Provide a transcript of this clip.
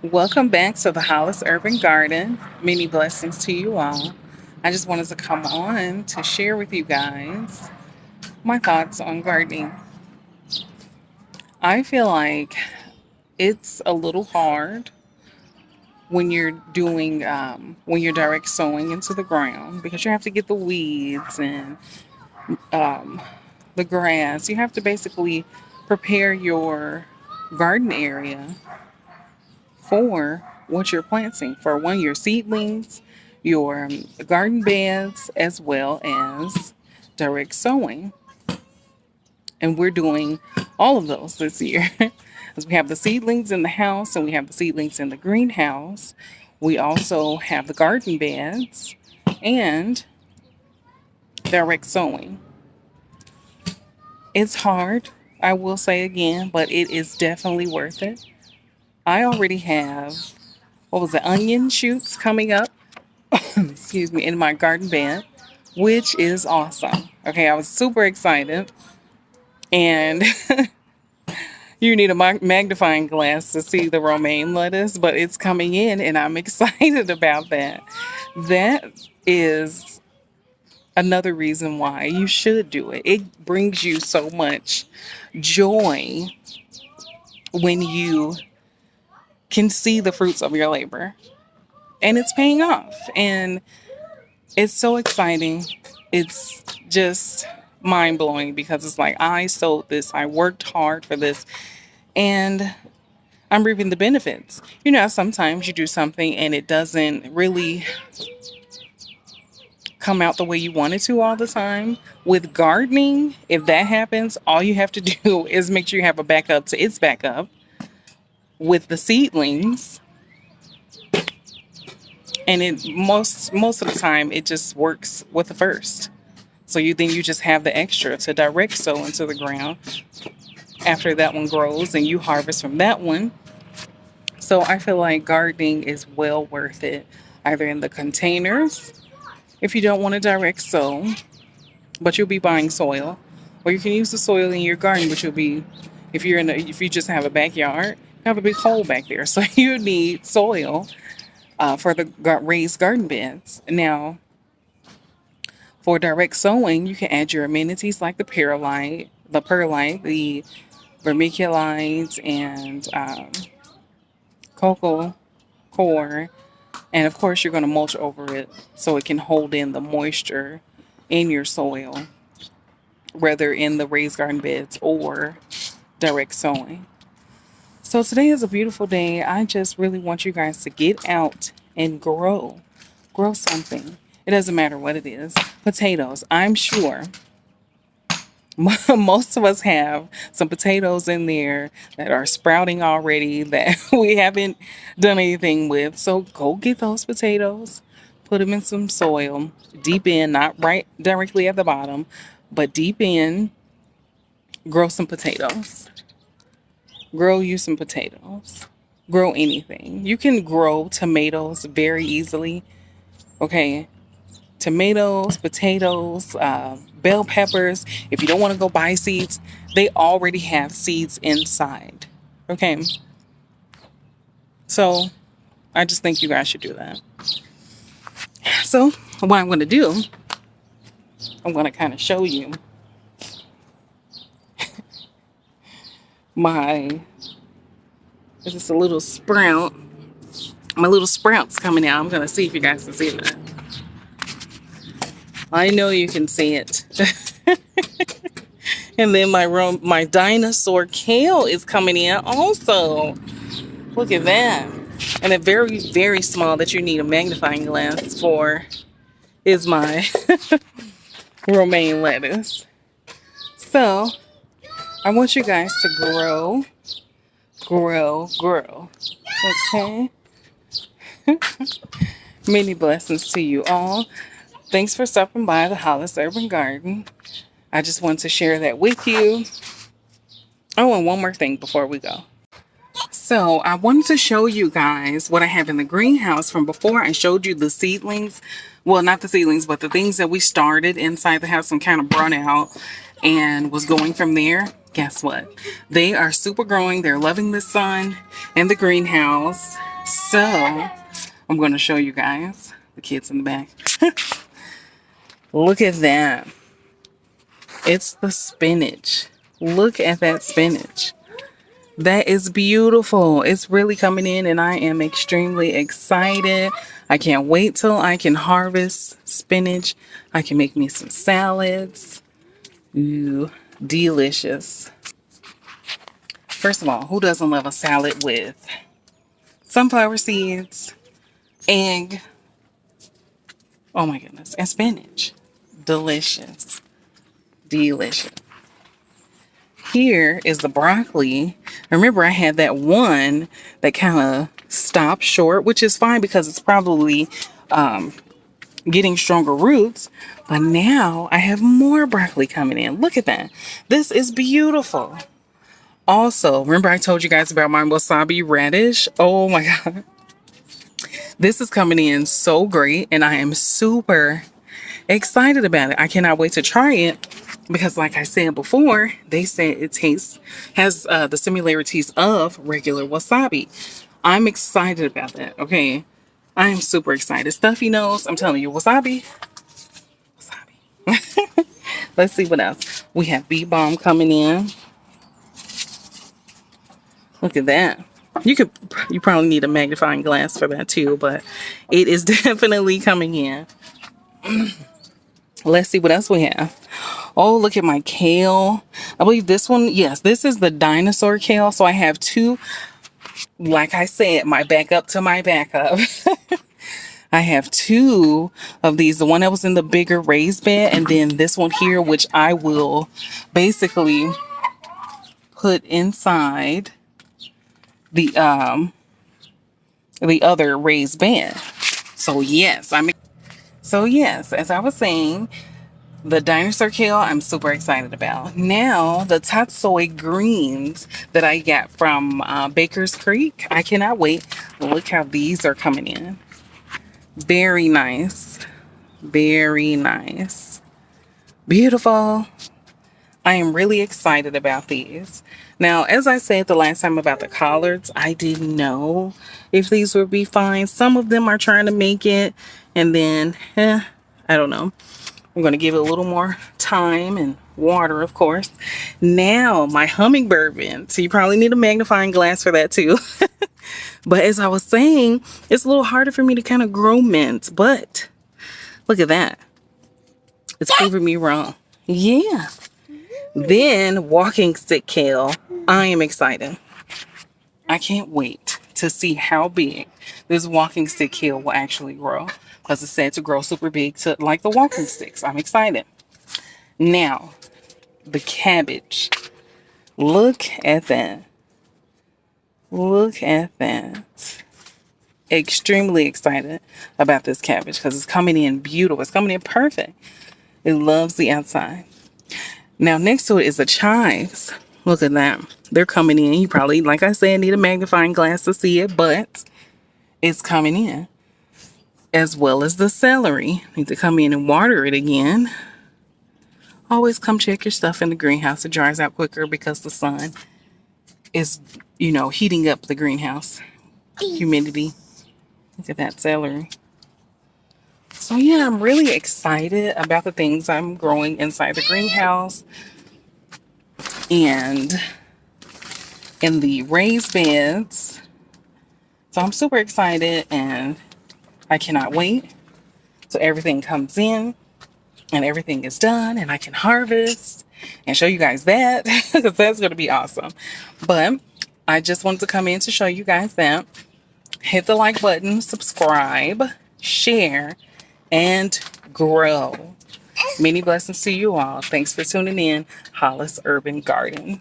Welcome back to the Hollis Urban Garden. Many blessings to you all. I just wanted to come on to share with you guys my thoughts on gardening. I feel like it's a little hard when you're doing when you're direct sowing into the ground because you have to get the weeds and um, the grass. You have to basically prepare your garden area for what you're planting. For one, your seedlings, your garden beds, as well as direct sowing. And we're doing all of those this year. As we have the seedlings in the house and we have the seedlings in the greenhouse. We also have the garden beds and direct sowing. It's hard, I will say again, but it is definitely worth it. I already have, what was it, onion shoots coming up, excuse me, in my garden bed, which is awesome. Okay, I was super excited. And you need a magnifying glass to see the romaine lettuce, but it's coming in and I'm excited about that. That is another reason why you should do it. It brings you so much joy when you can see the fruits of your labor and it's paying off. And it's so exciting. It's just mind blowing because it's like I sowed this, I worked hard for this, and I'm reaping the benefits. You know, sometimes you do something and it doesn't really come out the way you want it to all the time. With gardening, if that happens, all you have to do is make sure you have a backup to its backup. With the seedlings, and it most of the time it just works with the first. So you just have the extra to direct sow into the ground after that one grows and you harvest from that one. So I feel like gardening is well worth it, either in the containers if you don't want to direct sow, but you'll be buying soil, or you can use the soil in your garden, but you'll be if you just have a backyard, you have a big hole back there, so you need soil for the raised garden beds. Now, for direct sowing, you can add your amenities like the perlite, the vermiculite, and cocoa core. And of course, you're going to mulch over it so it can hold in the moisture in your soil, whether in the raised garden beds or direct sowing. So today is a beautiful day. I just really want you guys to get out and grow something. It doesn't matter what it is. Potatoes. I'm sure most of us have some potatoes in there that are sprouting already that we haven't done anything with. So go get those potatoes, put them in some soil, deep in, not right directly at the bottom, but deep in, grow some potatoes. Grow you some potatoes. Grow anything. You can grow tomatoes very easily. Okay, tomatoes, potatoes, bell peppers. If you don't want to go buy seeds, they already have seeds inside. Okay. So I just think you guys should do that. So what I'm going to do, I'm going to kind of show you my, this is a little sprout. My little sprouts coming out. I'm going to see if you guys can see that. I know you can see it. And then my dinosaur kale is coming in also. Look at that. And a very, very small that you need a magnifying glass for is my romaine lettuce. So I want you guys to grow. Okay? Many blessings to you all. Thanks for stopping by the Hollis Urban Garden. I just want to share that with you. Oh, and one more thing before we go. So I wanted to show you guys what I have in the greenhouse from before. I showed you the seedlings. Well, not the seedlings, but the things that we started inside the house and kind of brought out and was going from there. Guess what? They are super growing. They're loving the sun and the greenhouse. So I'm going to show you guys the kids in the back. Look at that. It's the spinach. Look at that spinach. That is beautiful. It's really coming in and I am extremely excited. I can't wait till I can harvest spinach. I can make me some salads. Ooh, delicious. First of all, who doesn't love a salad with sunflower seeds, egg, oh my goodness, and spinach? Delicious. Delicious. Here is the broccoli. Remember, I had that one that kind of stopped short, which is fine because it's probably getting stronger roots. But now I have more broccoli coming in. Look at that. This is beautiful. Also, remember I told you guys about my wasabi radish? Oh my God. This is coming in so great and I am super excited about it. I cannot wait to try it because like I said before, they said it has the similarities of regular wasabi. I'm excited about that, okay? I am super excited. Stuffy nose, I'm telling you, wasabi. Let's see what else. We have bee balm coming in. Look at that. You probably need a magnifying glass for that too, but it is definitely coming in. Let's see what else we have. Oh, look at my kale. I believe this one, yes, this is the dinosaur kale. So I have two, like I said, my backup to my backup. I have two of these. The one that was in the bigger raised bed, and then this one here, which I will basically put inside the other raised bed. So yes, as I was saying, the dinosaur kale I'm super excited about. Now the tatsoi greens that I got from Baker's Creek, I cannot wait. Look how these are coming in. Very nice. Very nice. Beautiful. I am really excited about these. Now, as I said the last time about the collards, I didn't know if these would be fine. Some of them are trying to make it, and then, I don't know. I'm going to give it a little more time and water, of course. Now, my hummingbird vent. So you probably need a magnifying glass for that too. But as I was saying, it's a little harder for me to kind of grow mint. But look at that. It's proving me wrong. Yeah. Then walking stick kale. I am excited. I can't wait to see how big this walking stick kale will actually grow. Because it's said to grow super big to like the walking sticks. I'm excited. Now, the cabbage. Look at that. Look at that. Extremely excited about this cabbage because it's coming in beautiful. It's coming in perfect. It loves the outside. Now, next to it is the chives. Look at that. They're coming in. You probably, like I said, need a magnifying glass to see it, but it's coming in. As well as the celery. Need to come in and water it again. Always come check your stuff in the greenhouse. It dries out quicker because the sun is, heating up the greenhouse. Humidity. Look at that celery. So yeah, I'm really excited about the things I'm growing inside the greenhouse and in the raised beds. So I'm super excited and I cannot wait till everything comes in and everything is done and I can harvest and show you guys that because that's going to be awesome. But I just wanted to come in to show you guys that. Hit the like button, subscribe, share, and grow. Many blessings to you all. Thanks for tuning in. Hollis Urban Garden.